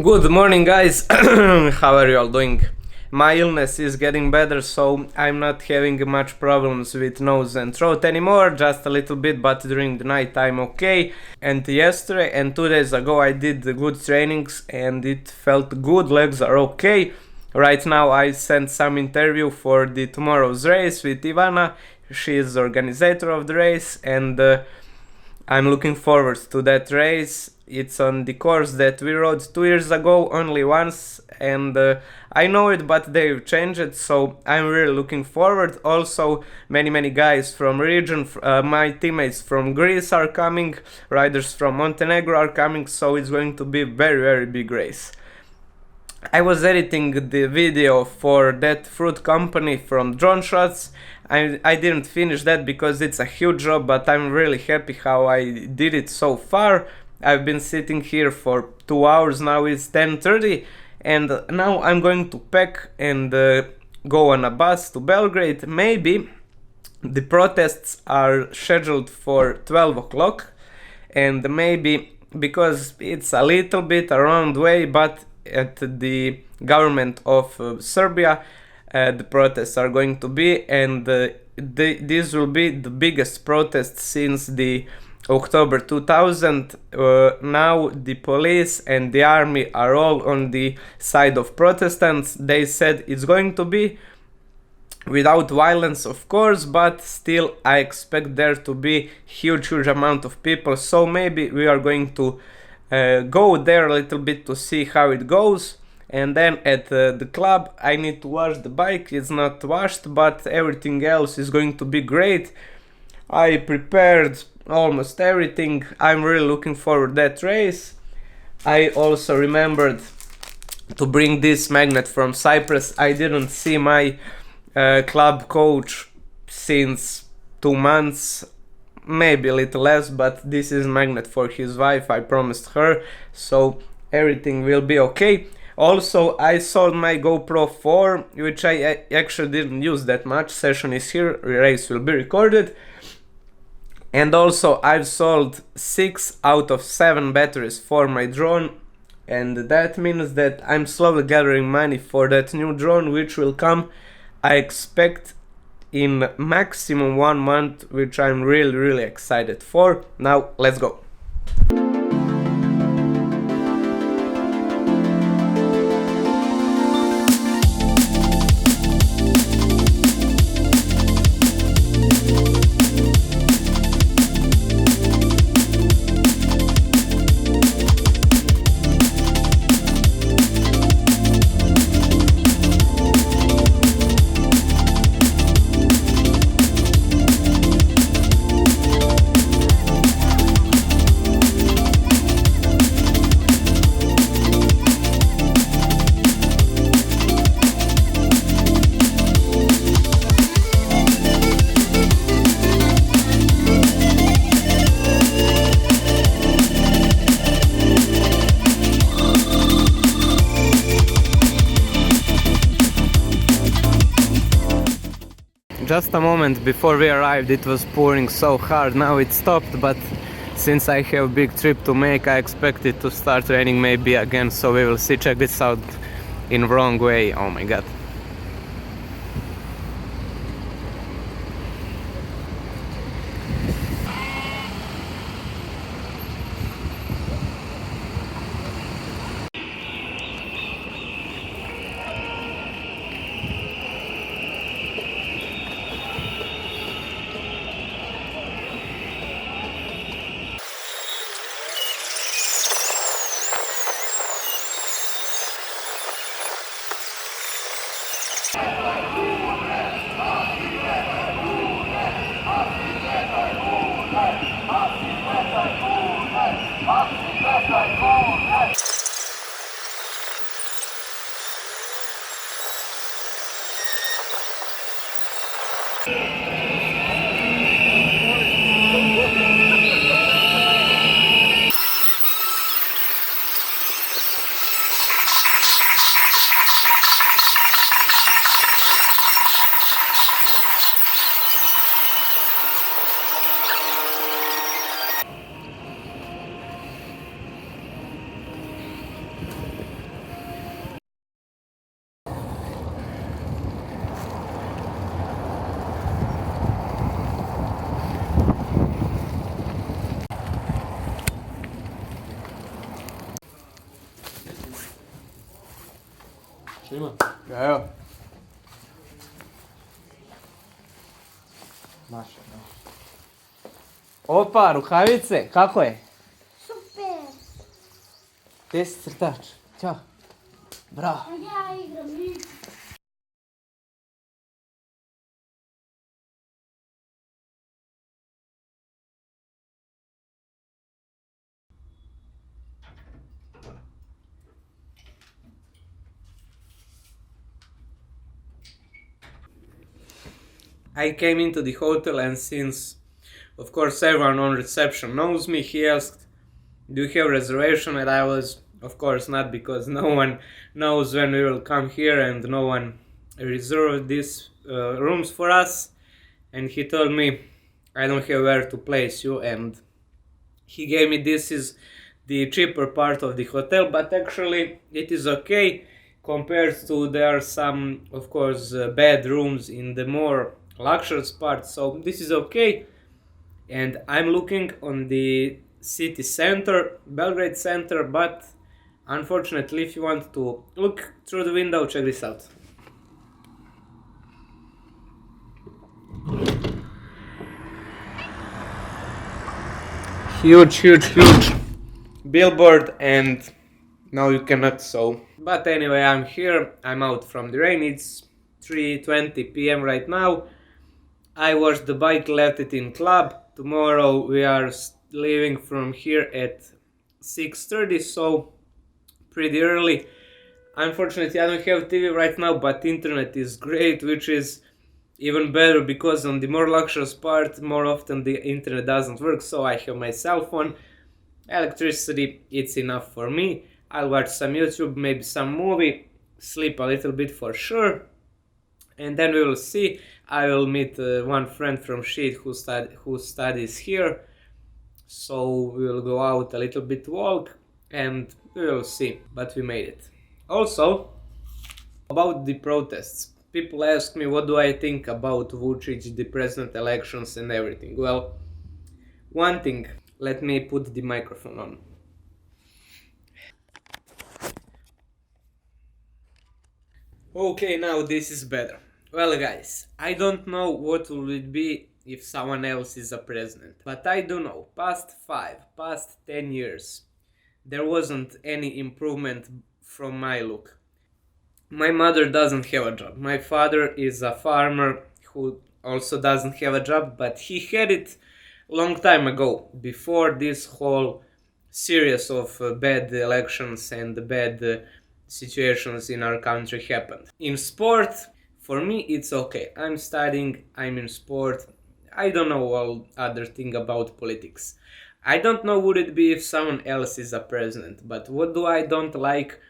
Good morning, guys. How are you all doing? My illness is getting better, so I'm not having much problems with nose and throat anymore, just a little bit, but during the night I'm okay. And yesterday and 2 days ago I did the good trainings and it felt good, legs are okay. Right now I sent some interview for the tomorrow's race with Ivana. She is the organizer of the race and I'm looking forward to that race. It's on the course that we rode 2 years ago only once, and I know it, but they've changed it, so I'm really looking forward. Also, many guys from region, my teammates from Greece are coming, riders from Montenegro are coming, so it's going to be very big race. I was editing the video for that fruit company from drone shots. I didn't finish that because it's a huge job, but I'm really happy how I did it so far. I've been sitting here for 2 hours, now it's 10:30, and now I'm going to pack and go on a bus to Belgrade. Maybe the protests are scheduled for 12 o'clock, and maybe because it's a little bit around way, but at the government of Serbia the protests are going to be, and this will be the biggest protest since the October 2000. Now the police and the army are all on the side of Protestants. They said it's going to be without violence, of course, but still I expect there to be huge amount of people, so maybe we are going to go there a little bit to see how it goes. And then at the club I need to wash the bike. It's not washed, but everything else is going to be great. I prepared almost everything. I'm really looking forward to that race. I also remembered to bring this magnet from Cyprus. I didn't see my club coach since 2 months, maybe a little less, but this is magnet for his wife. I promised her, so everything will be okay. Also, I sold my GoPro 4, which I actually didn't use that much. Session is here, race will be recorded. And also I've sold 6 out of 7 batteries for my drone, and that means that I'm slowly gathering money for that new drone, which will come, I expect, in maximum 1 month, which I'm really excited for. Now let's go. Just a moment before we arrived it was pouring so hard. Now it stopped, but since I have a big trip to make, I expect it to start raining maybe again, so we will see. Check this out in wrong way. Oh my god. Ima? Evo. Maša, da. Opa, rukavice, kako je? Super! Gdje si crtač? Ćao. Bravo. A ja igram igru. I came into the hotel and since, of course, everyone on reception knows me, he asked, do you have reservation? And I was, of course, not, because no one knows when we will come here and no one reserved these rooms for us. And he told me, I don't have where to place you, and he gave me this is the cheaper part of the hotel, but actually it is okay compared to there are some, of course, bad rooms in the more luxurious part, so this is okay. And I'm looking on the city center, Belgrade center, but unfortunately if you want to look through the window, check this out. Huge billboard, and now you cannot so. But anyway, I'm here, I'm out from the rain, it's 3:20 p.m. right now. I washed the bike, left it in club. Tomorrow we are leaving from here at 6:30, so pretty early. Unfortunately I don't have TV right now, but internet is great, which is even better because on the more luxurious part more often the internet doesn't work, so I have my cell phone. Electricity, it's enough for me. I'll watch some YouTube, maybe some movie, sleep a little bit for sure, and then we will see. I will meet one friend from Sheet who studies here, so we will go out a little bit walk and we will see, but we made it. Also, about the protests, people ask me what do I think about Vucic, the president elections and everything. Well, one thing, let me put the microphone on. Okay, now this is better. Well guys, I don't know what will it be if someone else is a president, but I do know, past 10 years, there wasn't any improvement from my look. My mother doesn't have a job. My father is a farmer who also doesn't have a job, but he had it long time ago, before this whole series of bad elections and bad situations in our country happened. In sport, for me it's okay. I'm studying, I'm in sport. I don't know all other thing about politics. I don't know would it be if someone else is a president, but what do I don't like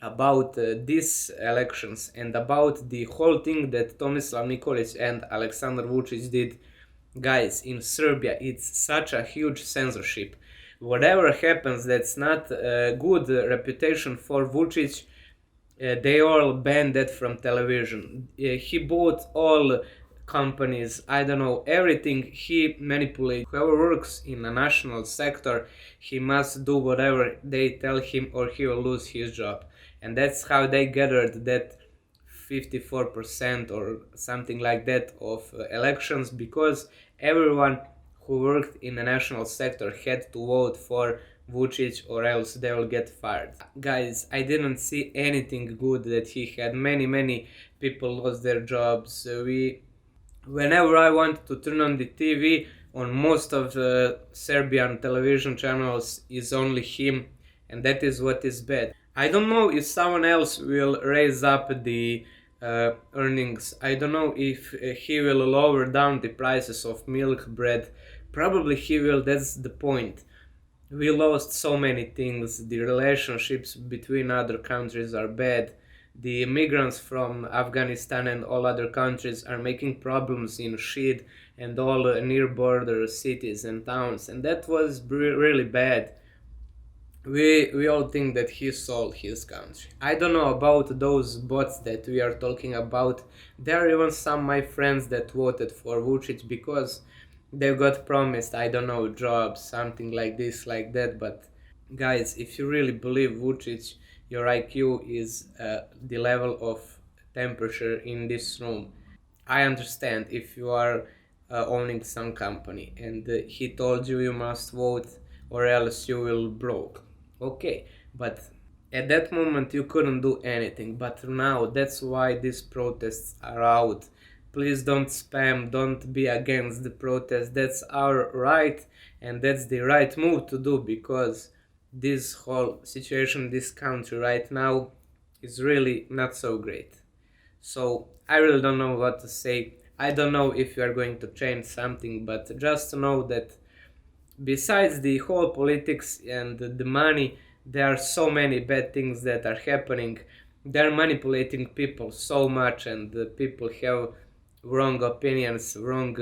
about these elections and about the whole thing that Tomislav Nikolic and Aleksandar Vucic did. Guys, in Serbia it's such a huge censorship. Whatever happens that's not a good reputation for Vucic, they all banned that from television. He bought all companies, I don't know, everything he manipulates. Whoever works in a national sector, he must do whatever they tell him or he will lose his job. And that's how they gathered that 54% or something like that of elections, because everyone who worked in the national sector had to vote for Vucic or else they will get fired. Guys, I didn't see anything good that he had. Many people lost their jobs. Whenever I want to turn on the TV, on most of the Serbian television channels is only him, and that is what is bad. I don't know if someone else will raise up the earnings. I don't know if he will lower down the prices of milk, bread. Probably he will, that's the point. We lost so many things. The relationships between other countries are bad. The immigrants from Afghanistan and all other countries are making problems in Shid and all near border cities and towns, and that was really bad. We all think that he sold his country. I don't know about those bots that we are talking about. There are even some my friends that voted for Vucic because they got promised, I don't know, jobs, something like this, like that. But guys, if you really believe Vucic your IQ is the level of temperature in this room. I understand if you are owning some company and he told you you must vote or else you will broke. Okay, but at that moment you couldn't do anything, but now that's why these protests are out. Please don't spam, don't be against the protest. That's our right and that's the right move to do, because this whole situation, this country right now is really not so great. So I really don't know what to say. I don't know if you are going to change something, but just to know that besides the whole politics and the money, there are so many bad things that are happening. They're manipulating people so much, and the people have wrong opinions, wrong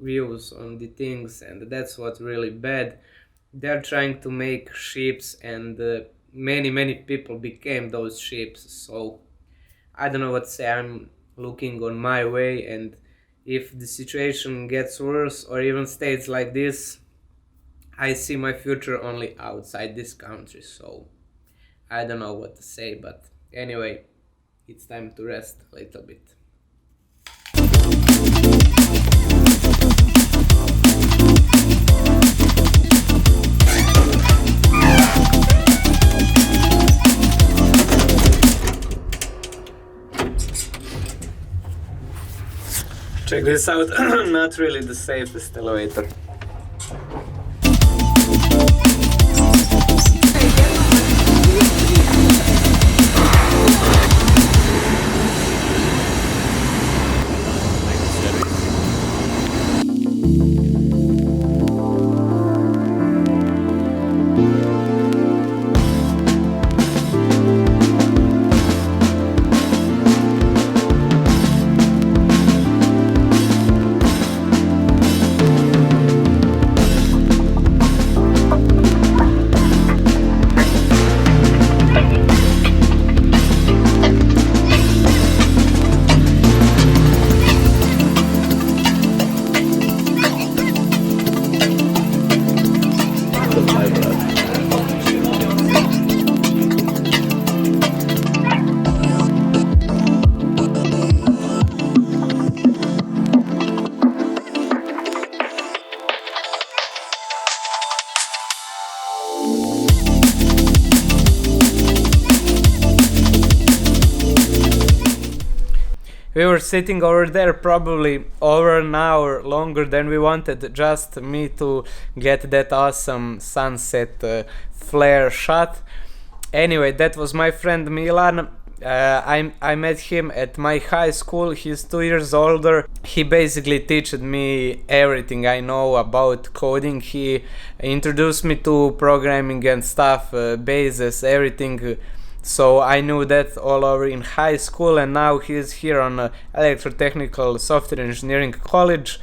views on the things, and that's what's really bad. They're trying to make sheeps, and many people became those sheeps. So I don't know what to say. I'm looking on my way, and if the situation gets worse or even stays like this, I see my future only outside this country. So I don't know what to say, but anyway, it's time to rest a little bit. Check this out. Not really the safest elevator. We were sitting over there probably over an hour longer than we wanted, just me to get that awesome sunset flare shot. Anyway, that was my friend Milan. I met him at my high school. He's 2 years older. He basically taught me everything I know about coding. He introduced me to programming and stuff, bases, everything. So I knew that all over in high school, and now he's here on Electrotechnical Software Engineering College,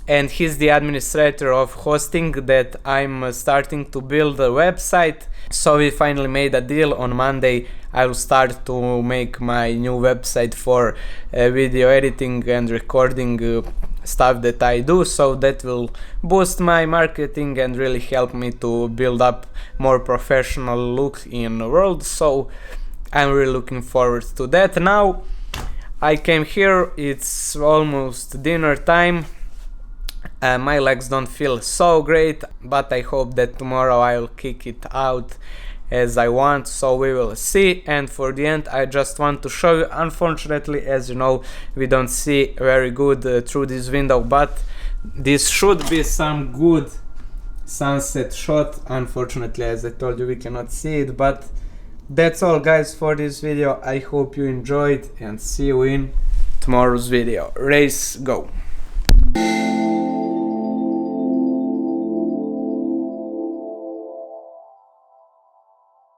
and he's the administrator of hosting that I'm starting to build a website. So we finally made a deal. On Monday I will start to make my new website for video editing and recording stuff that I do, so that will boost my marketing and really help me to build up more professional look in the world. So I'm really looking forward to that. Now I came here, it's almost dinner time. My legs don't feel so great, but I hope that tomorrow I'll kick it out as I want, so we will see. And for the end, I just want to show you, unfortunately, as you know, we don't see very good through this window, but this should be some good sunset shot. Unfortunately, as I told you, we cannot see it, but that's all guys for this video. I hope you enjoyed, and see you in tomorrow's video. Race, go!